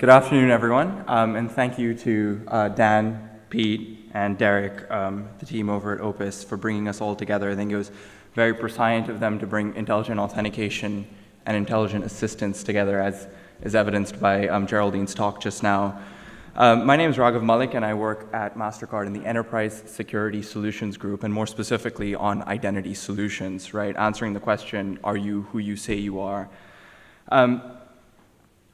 Good afternoon, everyone, and thank you to Dan, Pete, and Derek, the team over at Opus, for bringing us all together. I think it was very prescient of them to bring intelligent authentication and intelligent assistance together, as is evidenced by Geraldine's talk just now. My name is Raghav Malik, and I work at MasterCard in the Enterprise Security Solutions Group, and more specifically on identity solutions, right? Answering the question, are you who you say you are?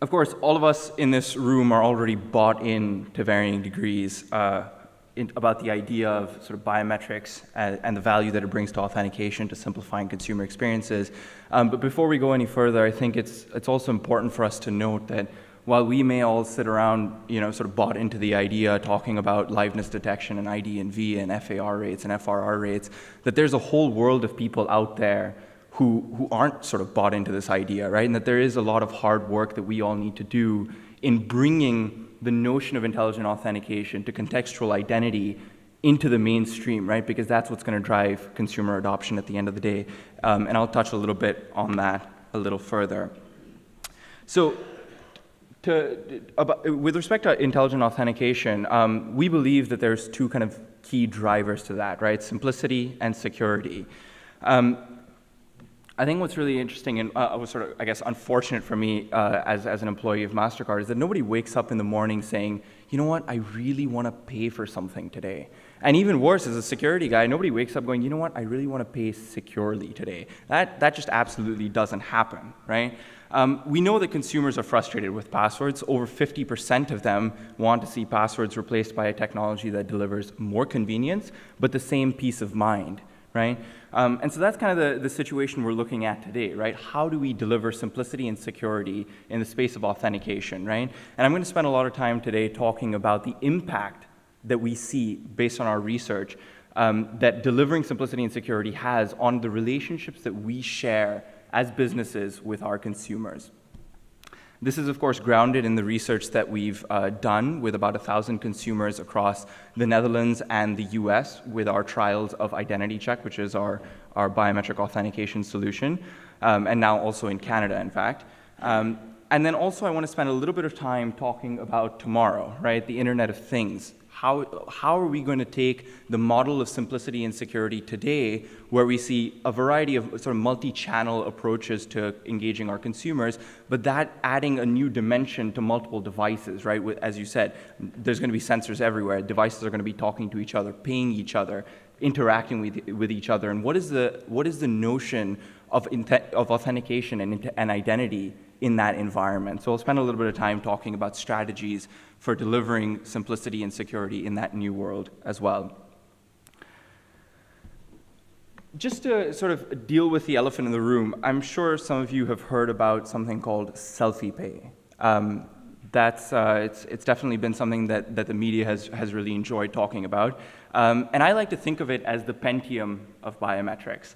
Of course, all of us in this room are already bought in to varying degrees about the idea of sort of biometrics and the value that it brings to authentication, to simplifying consumer experiences. But before we go any further, I think it's also important for us to note that while we may all sit around, sort of bought into the idea, talking about liveness detection and ID and V and FAR rates and FRR rates, that there's a whole world of people out there who aren't sort of bought into this idea, right? And that there is a lot of hard work that we all need to do in bringing the notion of intelligent authentication to contextual identity into the mainstream, right? Because that's what's going to drive consumer adoption at the end of the day. And I'll touch a little bit on that a little further. So, with respect to intelligent authentication, we believe that there's two kind of key drivers to that, right? Simplicity and security. I think what's really interesting and was sort of, I guess, unfortunate for me as an employee of MasterCard is that nobody wakes up in the morning saying, you know what, I really want to pay for something today. And even worse, as a security guy, nobody wakes up going, you know what, I really want to pay securely today. That just absolutely doesn't happen, right? We know that consumers are frustrated with passwords. Over 50% of them want to see passwords replaced by a technology that delivers more convenience, but the same peace of mind, right? And so that's kind of the situation we're looking at today, right? How do we deliver simplicity and security in the space of authentication, right? And I'm going to spend a lot of time today talking about the impact that we see based on our research that delivering simplicity and security has on the relationships that we share as businesses with our consumers. This is, of course, grounded in the research that we've done with about 1,000 consumers across the Netherlands and the US with our trials of Identity Check, which is our biometric authentication solution, and now also in Canada, in fact. And then also I want to spend a little bit of time talking about tomorrow, right, the Internet of Things. How are we going to take the model of simplicity and security today, where we see a variety of sort of multi-channel approaches to engaging our consumers, but that adding a new dimension to multiple devices, right? As you said, there's going to be sensors everywhere. Devices are going to be talking to each other, paying each other, interacting with each other. And what is the notion of authentication and identity in that environment? So I'll spend a little bit of time talking about strategies for delivering simplicity and security in that new world as well. Just to sort of deal with the elephant in the room, I'm sure some of you have heard about something called Selfie Pay. It's definitely been something that the media has really enjoyed talking about. And I like to think of it as the Pentium of biometrics.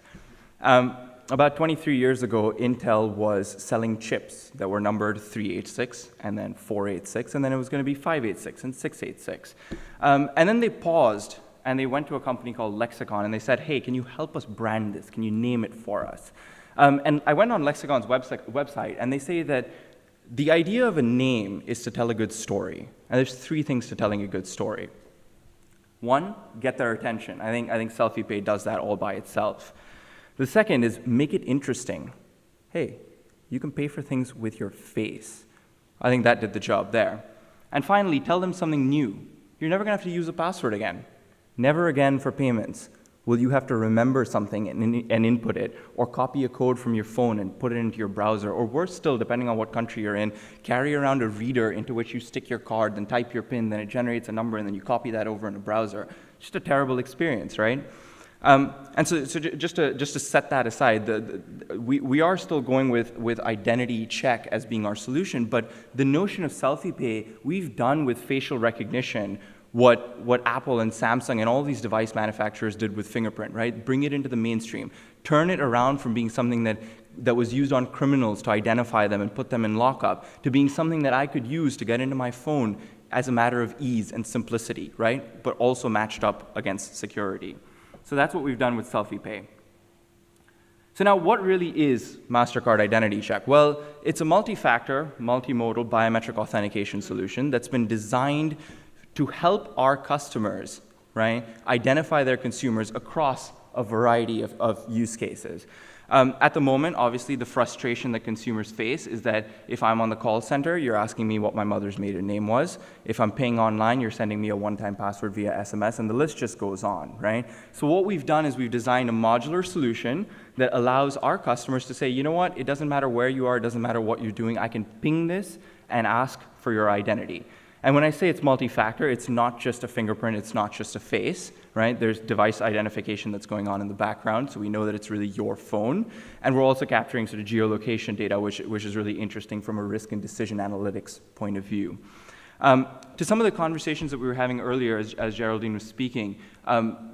About 23 years ago, Intel was selling chips that were numbered 386 and then 486, and then it was going to be 586 and 686. And then they paused, and they went to a company called Lexicon, and they said, hey, can you help us brand this? Can you name it for us? And I went on Lexicon's website, and they say that the idea of a name is to tell a good story. And there's three things to telling a good story. One, get their attention. I think Selfie Pay does that all by itself. The second is make it interesting. Hey, you can pay for things with your face. I think that did the job there. And finally, tell them something new. You're never going to have to use a password again. Never again for payments will you have to remember something and input it, or copy a code from your phone and put it into your browser, or worse still, depending on what country you're in, carry around a reader into which you stick your card, then type your PIN, then it generates a number, and then you copy that over in a browser. Just a terrible experience, right? And so just to set that aside, we are still going with Identity Check as being our solution, but the notion of Selfie Pay, we've done with facial recognition what Apple and Samsung and all these device manufacturers did with fingerprint, right? Bring it into the mainstream. Turn it around from being something that was used on criminals to identify them and put them in lockup, to being something that I could use to get into my phone as a matter of ease and simplicity, right? But also matched up against security. So that's what we've done with Selfie Pay. So now, what really is MasterCard Identity Check? Well, it's a multi-factor, multimodal biometric authentication solution that's been designed to help our customers, right, identify their consumers across a variety of use cases. At the moment, obviously, the frustration that consumers face is that if I'm on the call center, you're asking me what my mother's maiden name was. If I'm paying online, you're sending me a one-time password via SMS, and the list just goes on, right? So what we've done is we've designed a modular solution that allows our customers to say, you know what, it doesn't matter where you are, it doesn't matter what you're doing, I can ping this and ask for your identity. And when I say it's multi-factor, it's not just a fingerprint, it's not just a face, right? There's device identification that's going on in the background, so we know that it's really your phone. And we're also capturing sort of geolocation data, which is really interesting from a risk and decision analytics point of view. To some of the conversations that we were having earlier as Geraldine was speaking,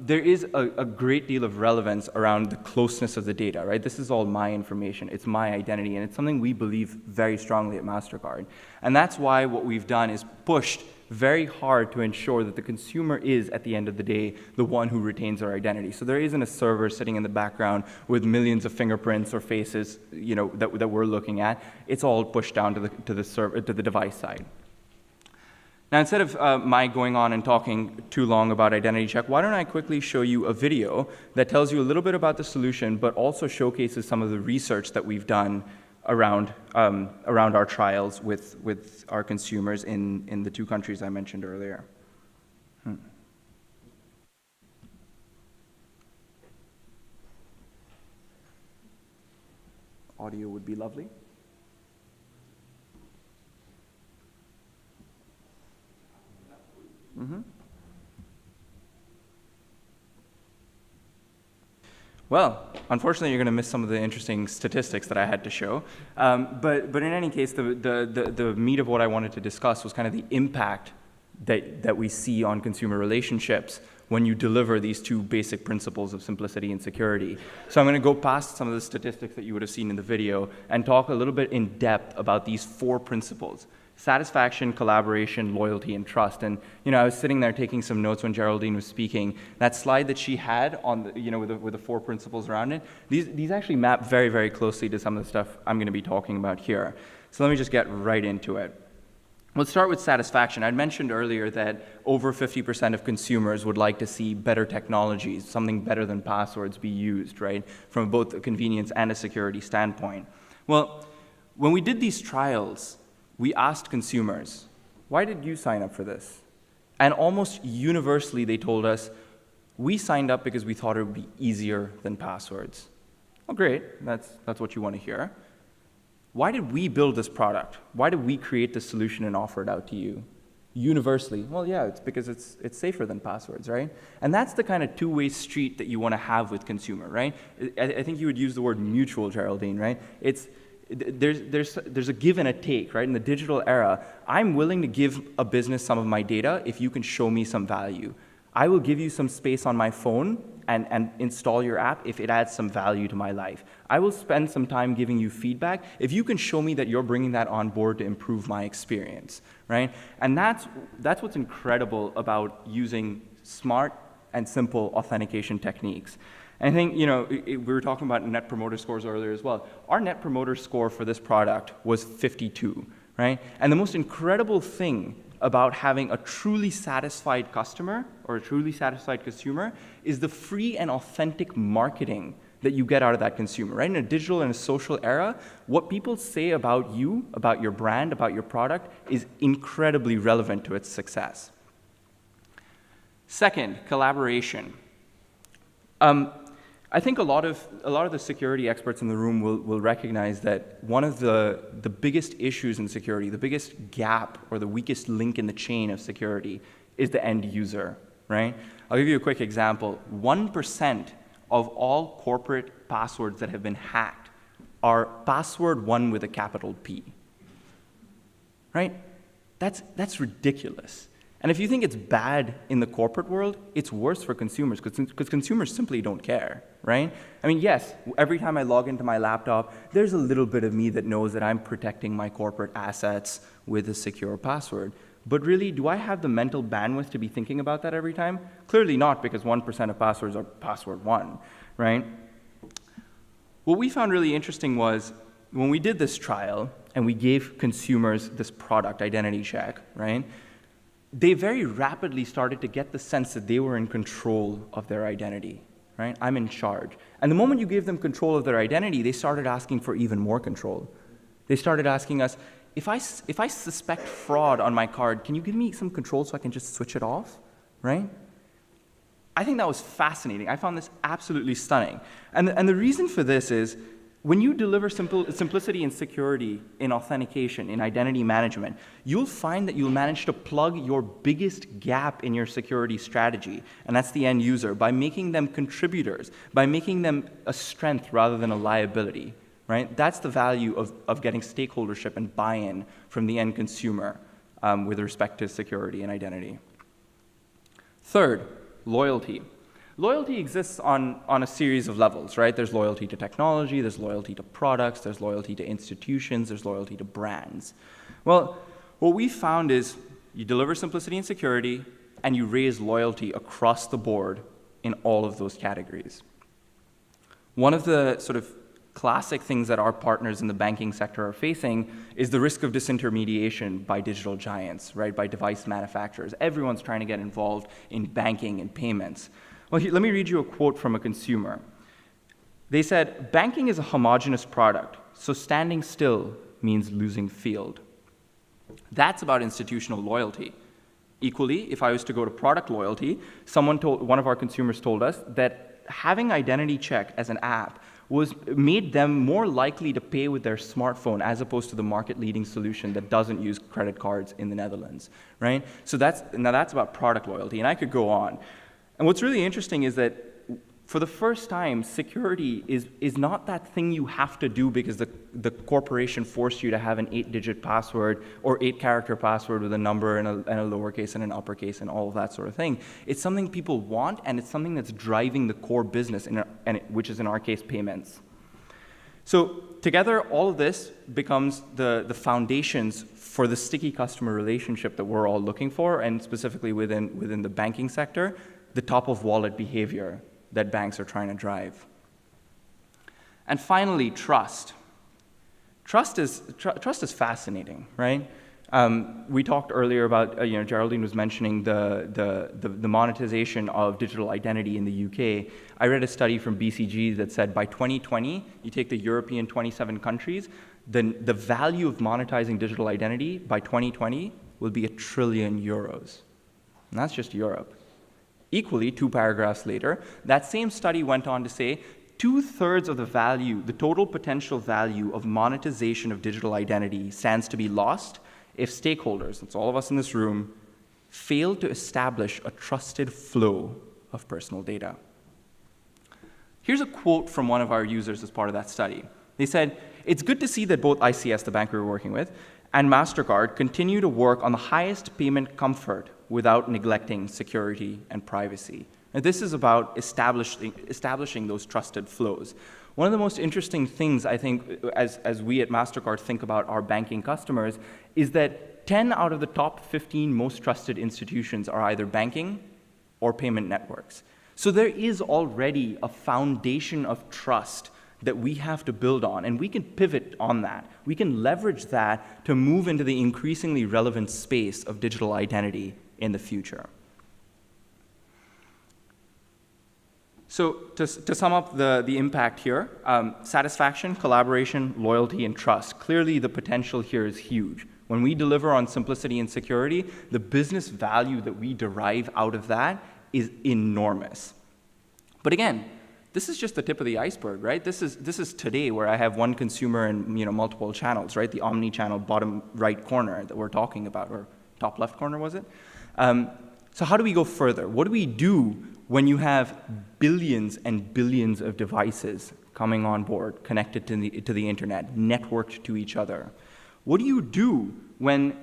there is a great deal of relevance around the closeness of the data, right? This is all my information, it's my identity, and it's something we believe very strongly at MasterCard. And that's why what we've done is pushed very hard to ensure that the consumer is, at the end of the day, the one who retains their identity. So there isn't a server sitting in the background with millions of fingerprints or faces, you know, that we're looking at. It's all pushed down to the device side. Now, instead of my going on and talking too long about Identity Check, why don't I quickly show you a video that tells you a little bit about the solution, but also showcases some of the research that we've done around our trials with our consumers in the two countries I mentioned earlier. Audio would be lovely. Well, unfortunately, you're going to miss some of the interesting statistics that I had to show. But in any case, the meat of what I wanted to discuss was kind of the impact that we see on consumer relationships when you deliver these two basic principles of simplicity and security. So I'm going to go past some of the statistics that you would have seen in the video and talk a little bit in depth about these four principles: satisfaction, collaboration, loyalty, and trust. And I was sitting there taking some notes when Geraldine was speaking. That slide that she had on with the four principles around it, these actually map very, very closely to some of the stuff I'm going to be talking about here. So let me just get right into it. Let's start with satisfaction. I'd mentioned earlier that over 50% of consumers would like to see better technologies, something better than passwords be used, right, from both a convenience and a security standpoint. Well, when we did these trials, we asked consumers, why did you sign up for this? And almost universally, they told us, we signed up because we thought it would be easier than passwords. Oh, great, that's what you want to hear. Why did we build this product? Why did we create this solution and offer it out to you? Universally, well, yeah, it's because it's safer than passwords, right? And that's the kind of two-way street that you want to have with consumer, right? I think you would use the word mutual, Geraldine, right? There's a give and a take, right? In the digital era, I'm willing to give a business some of my data if you can show me some value. I will give you some space on my phone and install your app if it adds some value to my life. I will spend some time giving you feedback if you can show me that you're bringing that on board to improve my experience, right? And that's what's incredible about using smart and simple authentication techniques. And I think, we were talking about Net Promoter Scores earlier as well. Our Net Promoter Score for this product was 52, right? And the most incredible thing about having a truly satisfied customer or a truly satisfied consumer is the free and authentic marketing that you get out of that consumer, right? In a digital and a social era, what people say about you, about your brand, about your product is incredibly relevant to its success. Second, collaboration. I think a lot of the security experts in the room will recognize that one of the biggest issues in security, the biggest gap or the weakest link in the chain of security is the end user, right? I'll give you a quick example. 1% of all corporate passwords that have been hacked are password one with a capital P, right? That's ridiculous. And if you think it's bad in the corporate world, it's worse for consumers because consumers simply don't care, right? I mean, yes, every time I log into my laptop, there's a little bit of me that knows that I'm protecting my corporate assets with a secure password. But really, do I have the mental bandwidth to be thinking about that every time? Clearly not, because 1% of passwords are password one, right? What we found really interesting was when we did this trial and we gave consumers this product, Identity Check, right? They very rapidly started to get the sense that they were in control of their identity, right? I'm in charge. And the moment you gave them control of their identity, they started asking for even more control. They started asking us, if I suspect fraud on my card, can you give me some control so I can just switch it off, right? I think that was fascinating. I found this absolutely stunning. And the reason for this is, when you deliver simplicity and security in authentication, in identity management, you'll find that you'll manage to plug your biggest gap in your security strategy, and that's the end user, by making them contributors, by making them a strength rather than a liability, right? That's the value of getting stakeholdership and buy-in from the end consumer with respect to security and identity. Third, loyalty. Loyalty exists on a series of levels, right? There's loyalty to technology, there's loyalty to products, there's loyalty to institutions, there's loyalty to brands. Well, what we found is you deliver simplicity and security, and you raise loyalty across the board in all of those categories. One of the sort of classic things that our partners in the banking sector are facing is the risk of disintermediation by digital giants, right? By device manufacturers. Everyone's trying to get involved in banking and payments. Well, let me read you a quote from a consumer. They said, "Banking is a homogeneous product, so standing still means losing field." That's about institutional loyalty. Equally, if I was to go to product loyalty, one of our consumers told us that having Identity Check as an app made them more likely to pay with their smartphone as opposed to the market-leading solution that doesn't use credit cards in the Netherlands, right? So that's about product loyalty, and I could go on. And what's really interesting is that for the first time, security is not that thing you have to do because the corporation forced you to have an 8-digit password or 8-character password with a number and a lowercase and an uppercase and all of that sort of thing. It's something people want, and it's something that's driving the core business, which is in our case payments. So together, all of this becomes the foundations for the sticky customer relationship that we're all looking for, and specifically within the banking sector, the top-of-wallet behavior that banks are trying to drive. And finally, trust. Trust is fascinating, right? We talked earlier about, Geraldine was mentioning the monetization of digital identity in the UK. I read a study from BCG that said by 2020, you take the European 27 countries, then the value of monetizing digital identity by 2020 will be €1 trillion. And that's just Europe. Equally, 2 paragraphs later, that same study went on to say 2/3 of the value, the total potential value of monetization of digital identity stands to be lost if stakeholders, that's all of us in this room, fail to establish a trusted flow of personal data. Here's a quote from one of our users as part of that study. They said, "It's good to see that both ICS, the bank we were working with, and MasterCard continue to work on the highest payment comfort without neglecting security and privacy." And this is about establishing those trusted flows. One of the most interesting things, I think, as we at MasterCard think about our banking customers, is that 10 out of the top 15 most trusted institutions are either banking or payment networks. So there is already a foundation of trust that we have to build on, and we can pivot on that. We can leverage that to move into the increasingly relevant space of digital identity in the future. So to sum up the impact here, satisfaction, collaboration, loyalty, and trust. Clearly, the potential here is huge. When we deliver on simplicity and security, the business value that we derive out of that is enormous. But again, this is just the tip of the iceberg, right? This is today where I have one consumer and multiple channels, right? The omni-channel bottom right corner that we're talking about, or top left corner, was it? So how do we go further? What do we do when you have billions and billions of devices coming on board, connected to the internet, networked to each other? What do you do when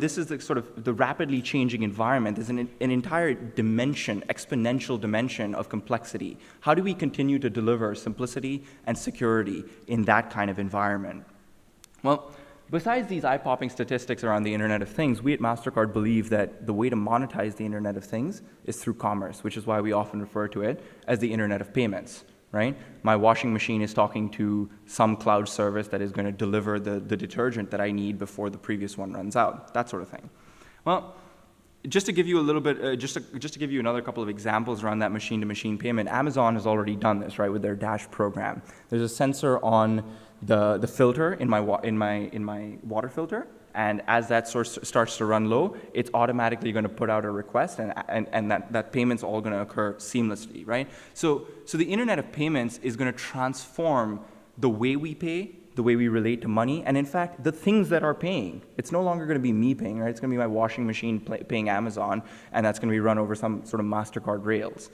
this is the rapidly changing environment? There's an entire dimension, exponential dimension of complexity. How do we continue to deliver simplicity and security in that kind of environment? Well, besides these eye-popping statistics around the Internet of Things, we at MasterCard believe that the way to monetize the Internet of Things is through commerce, which is why we often refer to it as the Internet of Payments, right? My washing machine is talking to some cloud service that is going to deliver the detergent that I need before the previous one runs out, that sort of thing. Well, just to give you a little bit, just to give you another couple of examples around that machine-to-machine payment, Amazon has already done this, right, with their Dash program. There's a sensor on the filter in my water filter, and as that source starts to run low, it's automatically going to put out a request, and that payment's all going to occur seamlessly, right? So the Internet of Payments is going to transform the way we pay, the way we relate to money, and in fact, the things that are paying. It's no longer going to be me paying, right? It's going to be my washing machine paying Amazon, and that's going to be run over some sort of MasterCard rails.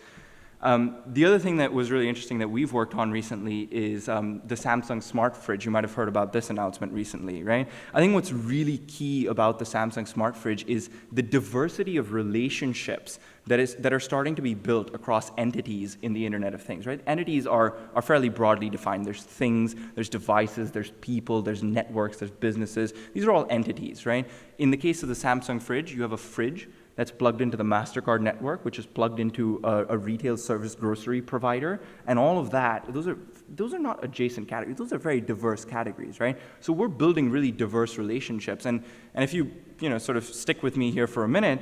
The other thing that was really interesting that we've worked on recently is the Samsung Smart Fridge. You might have heard about this announcement recently, right? I think what's really key about the Samsung Smart Fridge is the diversity of relationships that are starting to be built across entities in the Internet of Things, right? Entities are fairly broadly defined. There's things, there's devices, there's people, there's networks, there's businesses. These are all entities, right? In the case of the Samsung Fridge, you have a fridge that's plugged into the MasterCard network, which is plugged into a retail service grocery provider, and all of that, those are not adjacent categories, those are very diverse categories, right? So we're building really diverse relationships, and if you sort of stick with me here for a minute,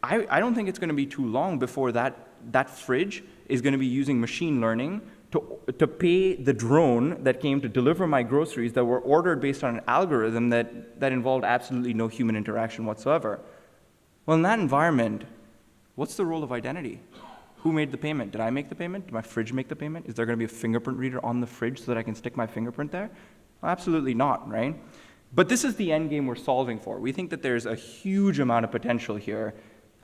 I don't think it's going to be too long before that fridge is going to be using machine learning to pay the drone that came to deliver my groceries that were ordered based on an algorithm that involved absolutely no human interaction whatsoever. Well, in that environment, what's the role of identity? Who made the payment? Did I make the payment? Did my fridge make the payment? Is there going to be a fingerprint reader on the fridge so that I can stick my fingerprint there? Well, absolutely not, right? But this is the end game we're solving for. We think that there's a huge amount of potential here,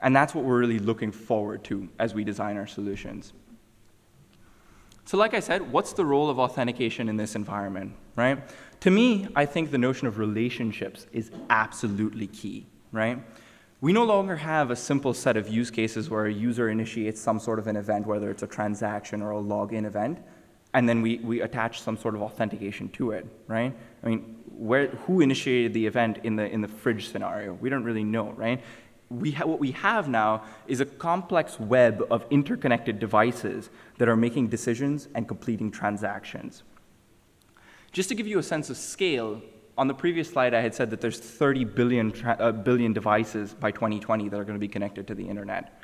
and that's what we're really looking forward to as we design our solutions. So like I said, what's the role of authentication in this environment, right? To me, I think the notion of relationships is absolutely key, right? We no longer have a simple set of use cases where a user initiates some sort of an event, whether it's a transaction or a login event, and then we attach some sort of authentication to it, right? I mean, who initiated the event in the fridge scenario? We don't really know, right? What we have now is a complex web of interconnected devices that are making decisions and completing transactions. Just to give you a sense of scale, on the previous slide, I had said that there's 30 billion devices by 2020 that are going to be connected to the internet.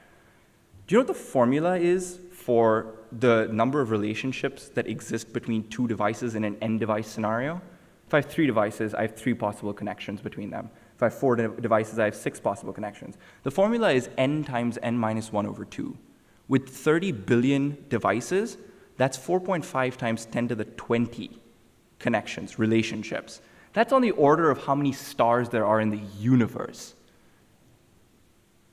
Do you know what the formula is for the number of relationships that exist between two devices in an n-device scenario? If I have 3 devices, I have 3 possible connections between them. If I have 4 devices, I have 6 possible connections. The formula is n times n minus 1 over 2. With 30 billion devices, that's 4.5 times 10 to the 20 connections, relationships. That's on the order of how many stars there are in the universe,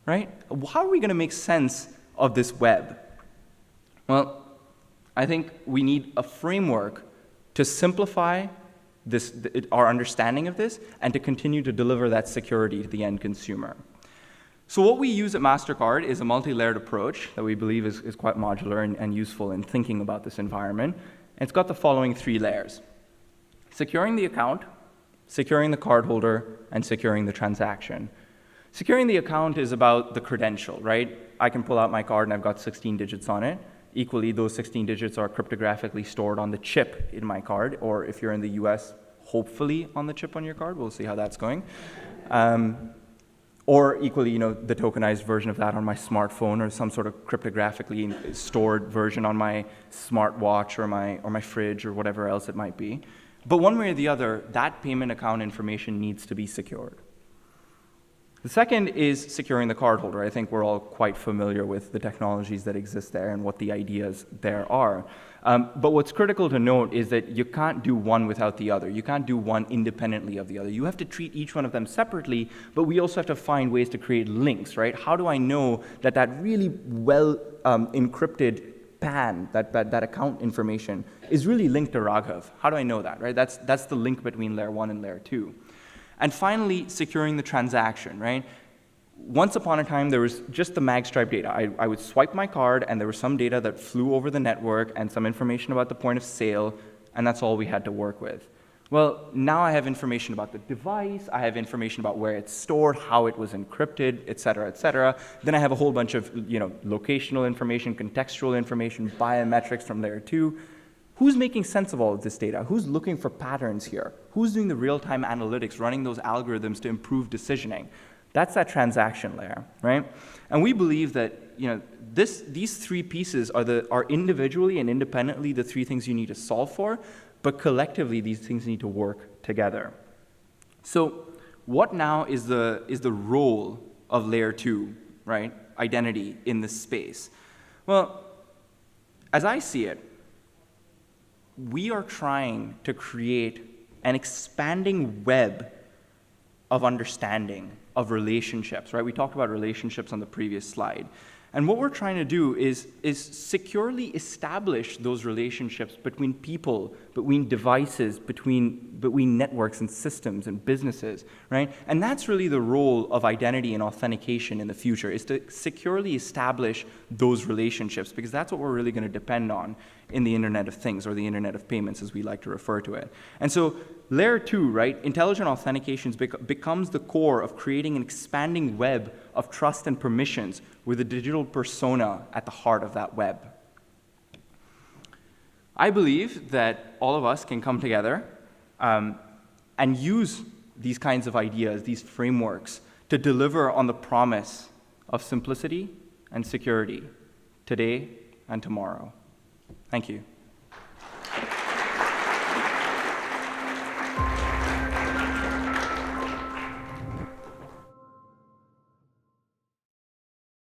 right? How are we going to make sense of this web? Well, I think we need a framework to simplify our understanding of this and to continue to deliver that security to the end consumer. So what we use at MasterCard is a multi-layered approach that we believe is quite modular and useful in thinking about this environment. And it's got the following 3 layers: securing the account, securing the cardholder, and securing the transaction. Securing the account is about the credential, right? I can pull out my card and I've got 16 digits on it. Equally, those 16 digits are cryptographically stored on the chip in my card, or if you're in the US, hopefully on the chip on your card. We'll see how that's going. Or equally, the tokenized version of that on my smartphone, or some sort of cryptographically stored version on my smartwatch or my fridge or whatever else it might be. But one way or the other, that payment account information needs to be secured. The second is securing the cardholder. I think we're all quite familiar with the technologies that exist there and what the ideas there are. But what's critical to note is that you can't do one without the other. You can't do one independently of the other. You have to treat each one of them separately, but we also have to find ways to create links, right? How do I know that really well encrypted PAN, that account information, is really linked to Raghav? How do I know that, right? That's the link between layer 1 and layer 2. And finally, securing the transaction, right? Once upon a time, there was just the magstripe data. I would swipe my card, and there was some data that flew over the network and some information about the point of sale, and that's all we had to work with. Well, now I have information about the device, I have information about where it's stored, how it was encrypted, et cetera, et cetera. Then I have a whole bunch of locational information, contextual information, biometrics from layer 2. Who's making sense of all of this data? Who's looking for patterns here? Who's doing the real-time analytics, running those algorithms to improve decisioning? That's that transaction layer, right? And we believe that these three pieces are individually and independently the three things you need to solve for, but collectively these things need to work together. So what now is the role of layer 2, right? Identity in this space? Well, as I see it, we are trying to create an expanding web of understanding, of relationships, right? We talked about relationships on the previous slide. And what we're trying to do is securely establish those relationships between people, between devices, between networks and systems and businesses, right? And that's really the role of identity and authentication in the future, is to securely establish those relationships, because that's what we're really going to depend on in the Internet of Things, or the Internet of Payments, as we like to refer to it. And so layer 2, right, intelligent authentication becomes the core of creating an expanding web of trust and permissions with a digital persona at the heart of that web. I believe that all of us can come together and use these kinds of ideas, these frameworks, to deliver on the promise of simplicity and security today and tomorrow. Thank you.